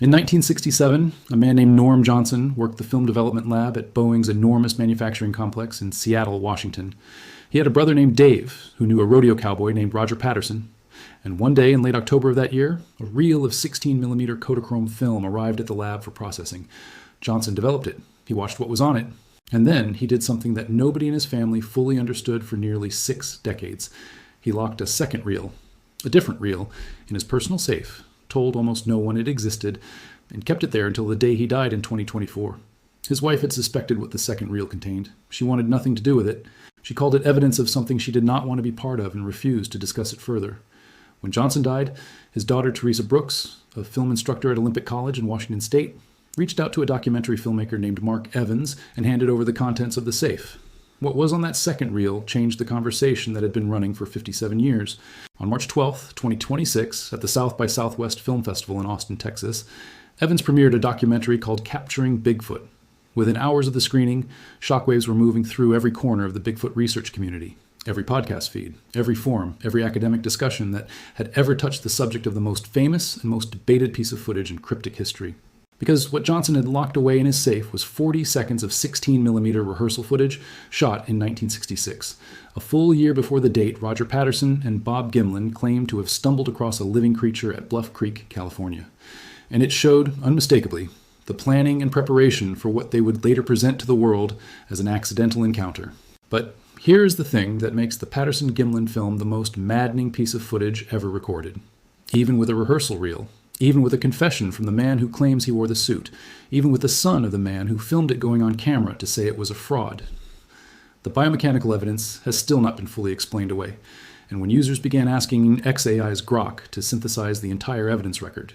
In 1967, a man named Norm Johnson worked the film development lab at Boeing's enormous manufacturing complex in Seattle, Washington. He had a brother named Dave, who knew a rodeo cowboy named Roger Patterson. And one day in late October of that year, a reel of 16mm Kodachrome film arrived at the lab for processing. Johnson developed it. He watched what was on it. And then he did something that nobody in his family fully understood for nearly 6 decades. He locked a second reel, a different reel, in his personal safe, told almost no one it existed, and kept it there until the day he died in 2024. His wife had suspected what the second reel contained. She wanted nothing to do with it. She called it evidence of something she did not want to be part of and refused to discuss it further. When Johnson died, his daughter Teresa Brooks, a film instructor at Olympic College in Washington State, reached out to a documentary filmmaker named Mark Evans and handed over the contents of the safe. What was on that second reel changed the conversation that had been running for 57 years. On March 12, 2026, at the South by Southwest Film Festival in Austin, Texas, Evans premiered a documentary called Capturing Bigfoot. Within hours of the screening, shockwaves were moving through every corner of the Bigfoot research community, every podcast feed, every forum, every academic discussion that had ever touched the subject of the most famous and most debated piece of footage in cryptic history. Because what Johnson had locked away in his safe was 40 seconds of 16mm rehearsal footage shot in 1966. A full year before the date, Roger Patterson and Bob Gimlin claimed to have stumbled across a living creature at Bluff Creek, California. And it showed, unmistakably, the planning and preparation for what they would later present to the world as an accidental encounter. But here's the thing that makes the Patterson-Gimlin film the most maddening piece of footage ever recorded. Even with a rehearsal reel, even with a confession from the man who claims he wore the suit, even with the son of the man who filmed it going on camera to say it was a fraud. The biomechanical evidence has still not been fully explained away, and when users began asking XAI's Grok to synthesize the entire evidence record,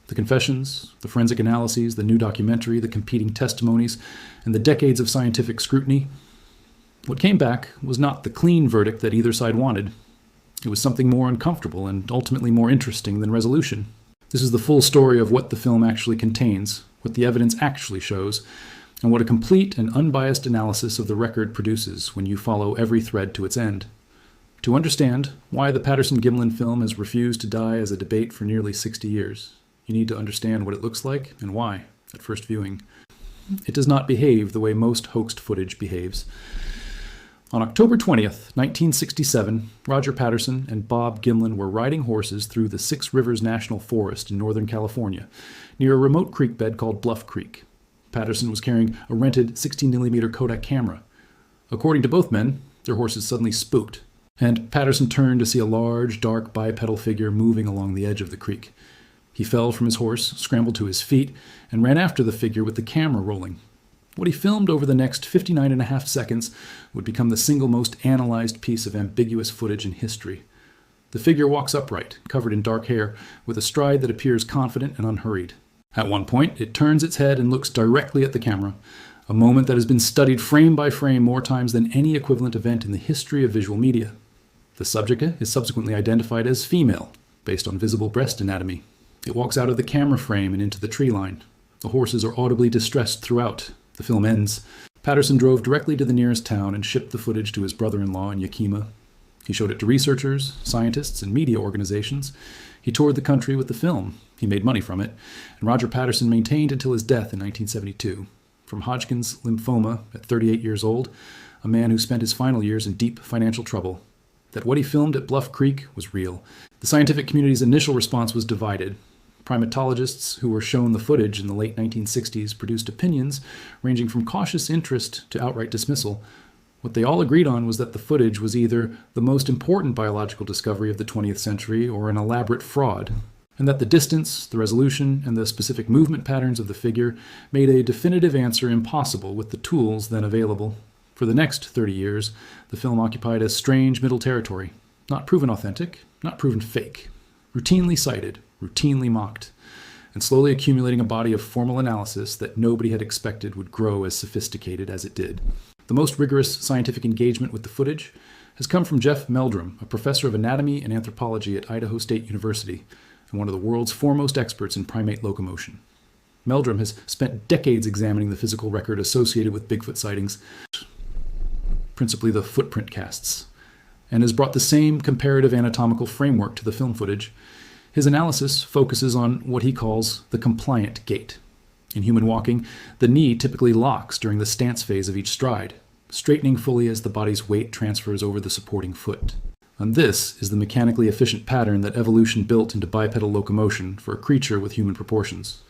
the confessions, the forensic analyses, the new documentary, the competing testimonies, and the decades of scientific scrutiny, what came back was not the clean verdict that either side wanted. It was something more uncomfortable and ultimately more interesting than resolution. This is the full story of what the film actually contains, what the evidence actually shows, and what a complete and unbiased analysis of the record produces when you follow every thread to its end. To understand why the Patterson-Gimlin film has refused to die as a debate for nearly 60 years, you need to understand what it looks like and why, at first viewing. It does not behave the way most hoaxed footage behaves. On October 20th, 1967, Roger Patterson and Bob Gimlin were riding horses through the Six Rivers National Forest in Northern California, near a remote creek bed called Bluff Creek. Patterson was carrying a rented 16mm Kodak camera. According to both men, their horses suddenly spooked, and Patterson turned to see a large, dark, bipedal figure moving along the edge of the creek. He fell from his horse, scrambled to his feet, and ran after the figure with the camera rolling. What he filmed over the next 59.5 seconds would become the single most analyzed piece of ambiguous footage in history. The figure walks upright, covered in dark hair, with a stride that appears confident and unhurried. At one point, it turns its head and looks directly at the camera, a moment that has been studied frame by frame more times than any equivalent event in the history of visual media. The subject is subsequently identified as female, based on visible breast anatomy. It walks out of the camera frame and into the tree line. The horses are audibly distressed throughout. The film ends. Patterson drove directly to the nearest town and shipped the footage to his brother-in-law in Yakima. He showed it to researchers, scientists, and media organizations. He toured the country with the film. He made money from it, and Roger Patterson maintained until his death in 1972. From Hodgkin's lymphoma at 38 years old, a man who spent his final years in deep financial trouble, that what he filmed at Bluff Creek was real. The scientific community's initial response was divided. Primatologists who were shown the footage in the late 1960s produced opinions ranging from cautious interest to outright dismissal. What they all agreed on was that the footage was either the most important biological discovery of the 20th century or an elaborate fraud, and that the distance, the resolution, and the specific movement patterns of the figure made a definitive answer impossible with the tools then available. For the next 30 years, the film occupied a strange middle territory, not proven authentic, not proven fake, routinely cited, routinely mocked, and slowly accumulating a body of formal analysis that nobody had expected would grow as sophisticated as it did. The most rigorous scientific engagement with the footage has come from Jeff Meldrum, a professor of anatomy and anthropology at Idaho State University, and one of the world's foremost experts in primate locomotion. Meldrum has spent decades examining the physical record associated with Bigfoot sightings, principally the footprint casts, and has brought the same comparative anatomical framework to the film footage. His analysis focuses on what he calls the compliant gait. In human walking, the knee typically locks during the stance phase of each stride, straightening fully as the body's weight transfers over the supporting foot. And this is the mechanically efficient pattern that evolution built into bipedal locomotion for a creature with human proportions.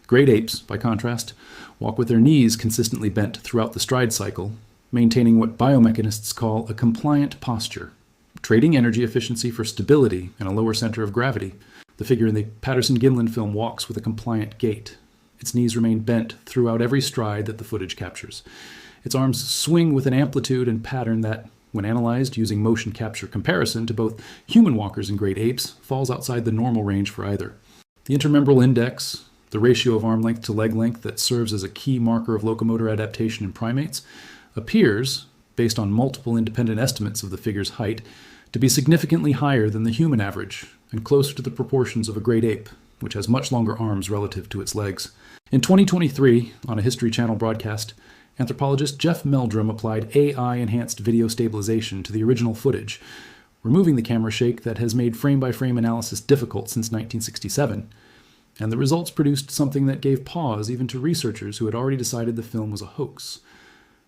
Great apes, by contrast, walk with their knees consistently bent throughout the stride cycle, maintaining what biomechanists call a compliant posture, trading energy efficiency for stability and a lower center of gravity. The figure in the Patterson-Gimlin film walks with a compliant gait. Its knees remain bent throughout every stride that the footage captures. Its arms swing with an amplitude and pattern that, when analyzed using motion capture comparison to both human walkers and great apes, falls outside the normal range for either. The intermembral index, the ratio of arm length to leg length that serves as a key marker of locomotor adaptation in primates, appears, based on multiple independent estimates of the figure's height, to be significantly higher than the human average and closer to the proportions of a great ape, which has much longer arms relative to its legs. In 2023, on a History Channel broadcast, anthropologist Jeff Meldrum applied AI-enhanced video stabilization to the original footage, removing the camera shake that has made frame-by-frame analysis difficult since 1967. And the results produced something that gave pause even to researchers who had already decided the film was a hoax.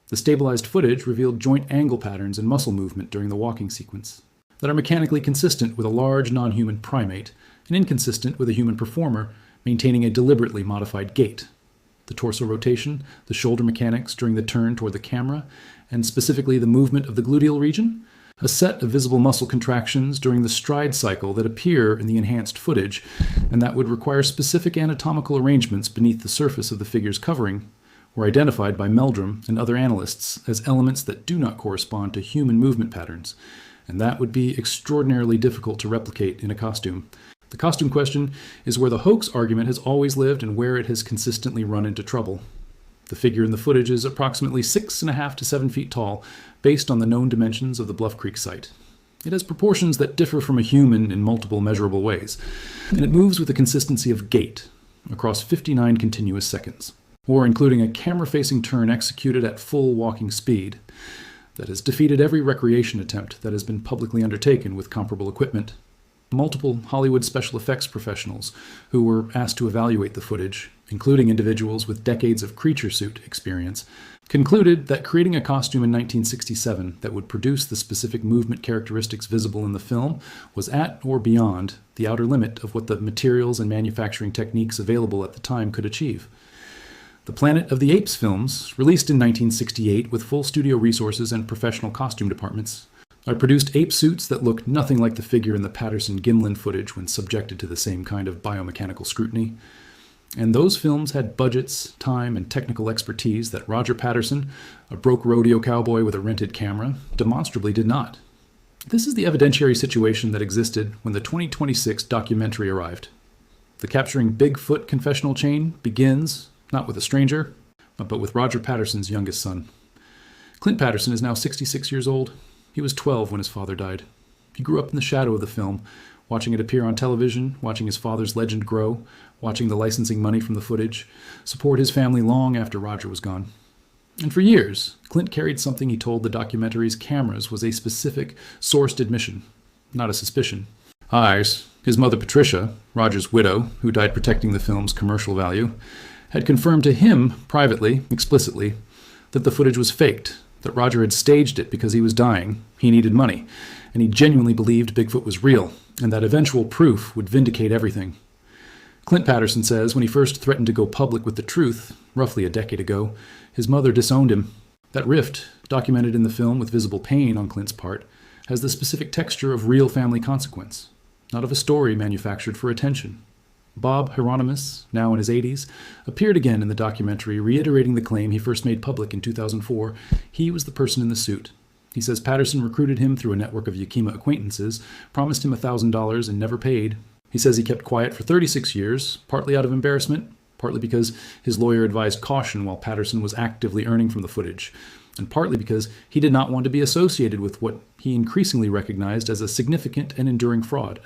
The stabilized footage revealed joint angle patterns and muscle movement during the walking sequence that are mechanically consistent with a large non-human primate and inconsistent with a human performer maintaining a deliberately modified gait. The torso rotation, the shoulder mechanics during the turn toward the camera, and specifically the movement of the gluteal region, a set of visible muscle contractions during the stride cycle that appear in the enhanced footage and that would require specific anatomical arrangements beneath the surface of the figure's covering, were identified by Meldrum and other analysts as elements that do not correspond to human movement patterns, and that would be extraordinarily difficult to replicate in a costume. The costume question is where the hoax argument has always lived and where it has consistently run into trouble. The figure in the footage is approximately 6.5 to 7 feet tall, based on the known dimensions of the Bluff Creek site. It has proportions that differ from a human in multiple measurable ways, and it moves with a consistency of gait across 59 continuous seconds, or including a camera-facing turn executed at full walking speed that has defeated every recreation attempt that has been publicly undertaken with comparable equipment. Multiple Hollywood special effects professionals who were asked to evaluate the footage, including individuals with decades of creature suit experience, concluded that creating a costume in 1967 that would produce the specific movement characteristics visible in the film was at or beyond the outer limit of what the materials and manufacturing techniques available at the time could achieve. The Planet of the Apes films, released in 1968 with full studio resources and professional costume departments, I produced ape suits that looked nothing like the figure in the Patterson-Gimlin footage when subjected to the same kind of biomechanical scrutiny. And those films had budgets, time, and technical expertise that Roger Patterson, a broke rodeo cowboy with a rented camera, demonstrably did not. This is the evidentiary situation that existed when the 2026 documentary arrived. The Capturing Bigfoot confessional chain begins, not with a stranger, but with Roger Patterson's youngest son. Clint Patterson is now 66 years old. He was 12 when his father died. He grew up in the shadow of the film, watching it appear on television, watching his father's legend grow, watching the licensing money from the footage support his family long after Roger was gone. And for years, Clint carried something he told the documentary's cameras was a specific, sourced admission, not a suspicion. Eyes, his mother Patricia, Roger's widow, who died protecting the film's commercial value, had confirmed to him, privately, explicitly, that the footage was faked, that Roger had staged it because he was dying, he needed money, and he genuinely believed Bigfoot was real, and that eventual proof would vindicate everything. Clint Patterson says when he first threatened to go public with the truth, roughly a decade ago, his mother disowned him. That rift, documented in the film with visible pain on Clint's part, has the specific texture of real family consequence, not of a story manufactured for attention. Bob Hieronymus, now in his 80s, appeared again in the documentary, reiterating the claim he first made public in 2004. He was the person in the suit. He says Patterson recruited him through a network of Yakima acquaintances, promised him $1,000 and never paid. He says he kept quiet for 36 years, partly out of embarrassment, partly because his lawyer advised caution while Patterson was actively earning from the footage, and partly because he did not want to be associated with what he increasingly recognized as a significant and enduring fraud.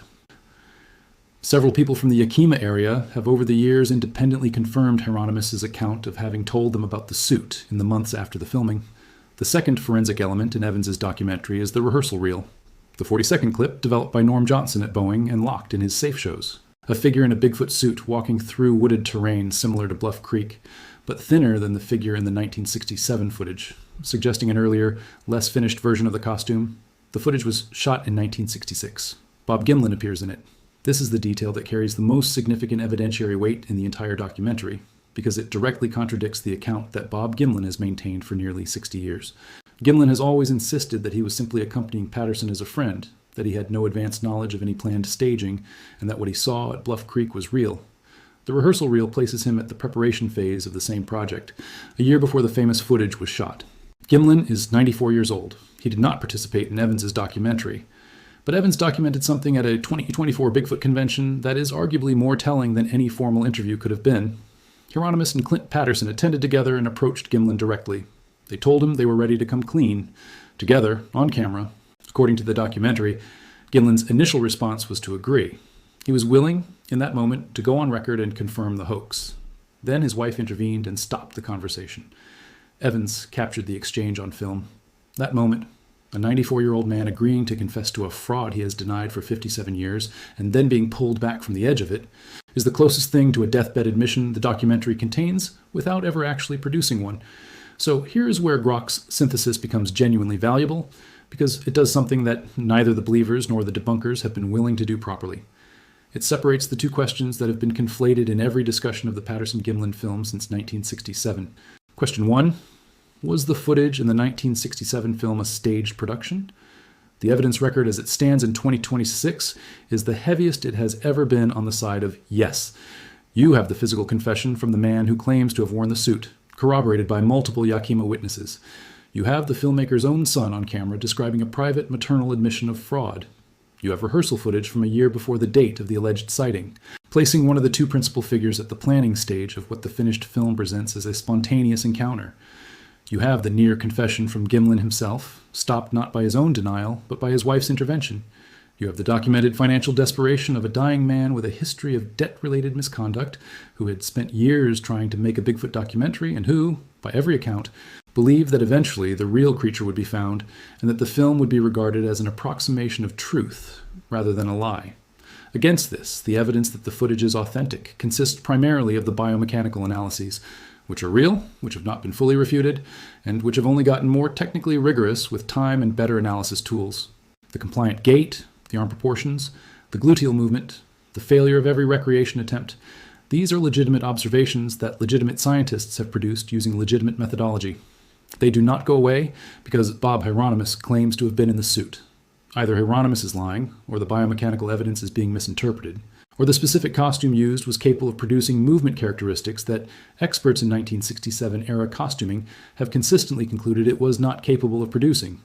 Several people from the Yakima area have over the years independently confirmed Hieronymus' account of having told them about the suit in the months after the filming. The second forensic element in Evans's documentary is the rehearsal reel. The 42nd clip, developed by Norm Johnson at Boeing and locked in his safe shows. A figure in a Bigfoot suit walking through wooded terrain similar to Bluff Creek, but thinner than the figure in the 1967 footage, suggesting an earlier, less finished version of the costume. The footage was shot in 1966. Bob Gimlin appears in it. This is the detail that carries the most significant evidentiary weight in the entire documentary, because it directly contradicts the account that Bob Gimlin has maintained for nearly 60 years. Gimlin has always insisted that he was simply accompanying Patterson as a friend, that he had no advanced knowledge of any planned staging, and that what he saw at Bluff Creek was real. The rehearsal reel places him at the preparation phase of the same project, a year before the famous footage was shot. Gimlin is 94 years old. He did not participate in Evans's documentary, but Evans documented something at a 2024 Bigfoot convention that is arguably more telling than any formal interview could have been. Hieronymus and Clint Patterson attended together and approached Gimlin directly. They told him they were ready to come clean, together, on camera. According to the documentary, Gimlin's initial response was to agree. He was willing, in that moment, to go on record and confirm the hoax. Then his wife intervened and stopped the conversation. Evans captured the exchange on film. That moment, a 94-year-old man agreeing to confess to a fraud he has denied for 57 years, and then being pulled back from the edge of it, is the closest thing to a deathbed admission the documentary contains without ever actually producing one. So here is where Grok's synthesis becomes genuinely valuable, because it does something that neither the believers nor the debunkers have been willing to do properly. It separates the two questions that have been conflated in every discussion of the Patterson-Gimlin film since 1967. Question 1. Was the footage in the 1967 film a staged production? The evidence record as it stands in 2026 is the heaviest it has ever been on the side of yes. You have the physical confession from the man who claims to have worn the suit, corroborated by multiple Yakima witnesses. You have the filmmaker's own son on camera describing a private maternal admission of fraud. You have rehearsal footage from a year before the date of the alleged sighting, placing one of the two principal figures at the planning stage of what the finished film presents as a spontaneous encounter. You have the near confession from Gimlin himself, stopped not by his own denial, but by his wife's intervention. You have the documented financial desperation of a dying man with a history of debt-related misconduct, who had spent years trying to make a Bigfoot documentary and who, by every account, believed that eventually the real creature would be found and that the film would be regarded as an approximation of truth rather than a lie. Against this, the evidence that the footage is authentic consists primarily of the biomechanical analyses, which are real, which have not been fully refuted, and which have only gotten more technically rigorous with time and better analysis tools. The compliant gait, the arm proportions, the gluteal movement, the failure of every recreation attempt, these are legitimate observations that legitimate scientists have produced using legitimate methodology. They do not go away because Bob Hieronymus claims to have been in the suit. Either Hieronymus is lying, or the biomechanical evidence is being misinterpreted, or the specific costume used was capable of producing movement characteristics that experts in 1967-era costuming have consistently concluded it was not capable of producing.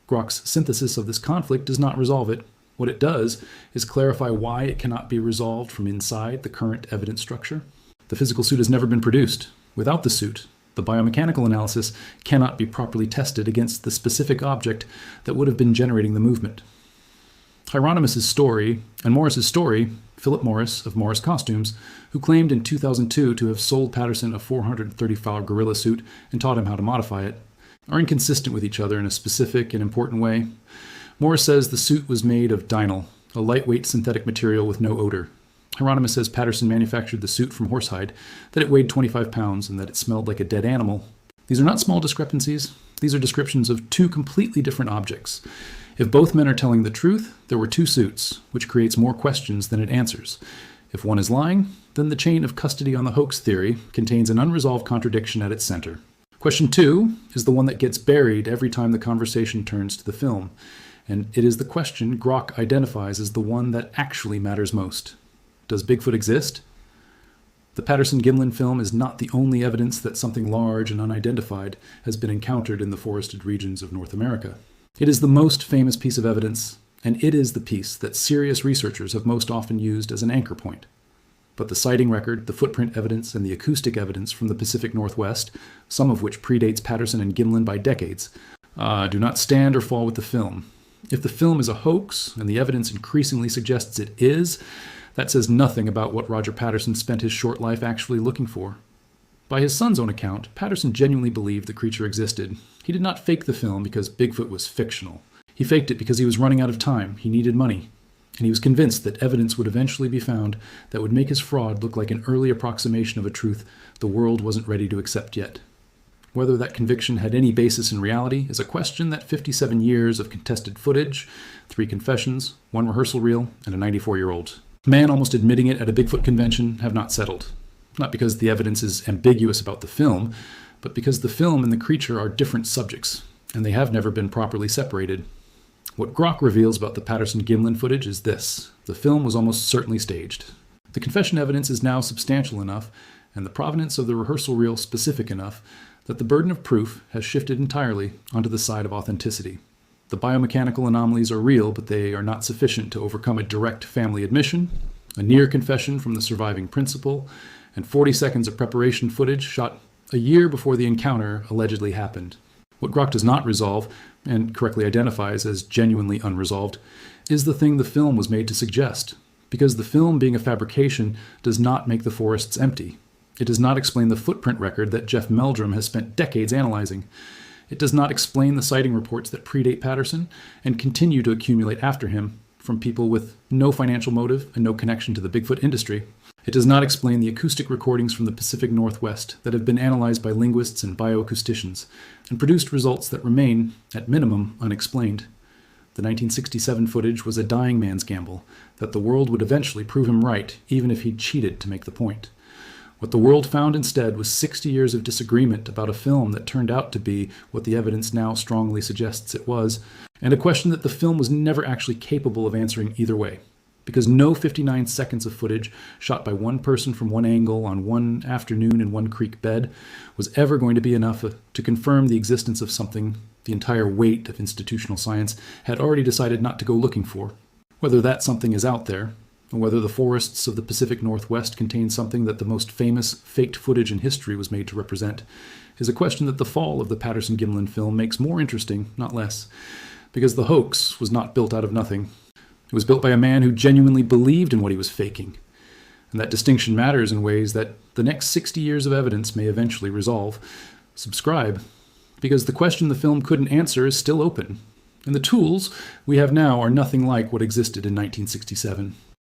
Grok's synthesis of this conflict does not resolve it. What it does is clarify why it cannot be resolved from inside the current evidence structure. The physical suit has never been produced. Without the suit, the biomechanical analysis cannot be properly tested against the specific object that would have been generating the movement. Hieronymus' story, and Morris's story, Philip Morris of Morris Costumes, who claimed in 2002 to have sold Patterson a $430 gorilla suit and taught him how to modify it, are inconsistent with each other in a specific and important way. Morris says the suit was made of dinyl, a lightweight synthetic material with no odor. Hieronymus says Patterson manufactured the suit from horsehide, that it weighed 25 pounds, and that it smelled like a dead animal. These are not small discrepancies. These are descriptions of two completely different objects. If both men are telling the truth, there were two suits, which creates more questions than it answers. If one is lying, then the chain of custody on the hoax theory contains an unresolved contradiction at its center. Question 2 is the one that gets buried every time the conversation turns to the film, and it is the question Grok identifies as the one that actually matters most. Does Bigfoot exist? The Patterson-Gimlin film is not the only evidence that something large and unidentified has been encountered in the forested regions of North America. It is the most famous piece of evidence, and it is the piece that serious researchers have most often used as an anchor point. But the sighting record, the footprint evidence, and the acoustic evidence from the Pacific Northwest, some of which predates Patterson and Gimlin by decades, do not stand or fall with the film. If the film is a hoax, and the evidence increasingly suggests it is, that says nothing about what Roger Patterson spent his short life actually looking for. By his son's own account, Patterson genuinely believed the creature existed. He did not fake the film because Bigfoot was fictional. He He faked it because he was running out of time. He needed money. And he was convinced that evidence would eventually be found that would make his fraud look like an early approximation of a truth the world wasn't ready to accept yet. Whether that conviction had any basis in reality is a question that 57 years of contested footage, 3 confessions, 1 rehearsal reel, and a 94-year-old man almost admitting it at a Bigfoot convention have not settled. Not because the evidence is ambiguous about the film, but because the film and the creature are different subjects, and they have never been properly separated. What Grok reveals about the Patterson-Gimlin footage is this: the film was almost certainly staged. The confession evidence is now substantial enough, and the provenance of the rehearsal reel specific enough, that the burden of proof has shifted entirely onto the side of authenticity. The biomechanical anomalies are real, but they are not sufficient to overcome a direct family admission, a near confession from the surviving principal, and 40 seconds of preparation footage shot a year before the encounter allegedly happened. What Grok does not resolve, and correctly identifies as genuinely unresolved, is the thing the film was made to suggest. Because the film, being a fabrication, does not make the forests empty. It does not explain the footprint record that Jeff Meldrum has spent decades analyzing. It does not explain the sighting reports that predate Patterson and continue to accumulate after him from people with no financial motive and no connection to the Bigfoot industry. It does not explain the acoustic recordings from the Pacific Northwest that have been analyzed by linguists and bioacousticians and produced results that remain, at minimum, unexplained. The 1967 footage was a dying man's gamble that the world would eventually prove him right, even if he'd cheated to make the point. What the world found instead was 60 years of disagreement about a film that turned out to be what the evidence now strongly suggests it was, and a question that the film was never actually capable of answering either way. Because no 59 seconds of footage shot by one person from one angle on one afternoon in one creek bed was ever going to be enough to confirm the existence of something the entire weight of institutional science had already decided not to go looking for. Whether that something is out there, or whether the forests of the Pacific Northwest contain something that the most famous faked footage in history was made to represent, is a question that the fall of the Patterson-Gimlin film makes more interesting, not less, because the hoax was not built out of nothing. It was built by a man who genuinely believed in what he was faking. And that distinction matters in ways that the next 60 years of evidence may eventually resolve. Subscribe, because the question the film couldn't answer is still open. And the tools we have now are nothing like what existed in 1967.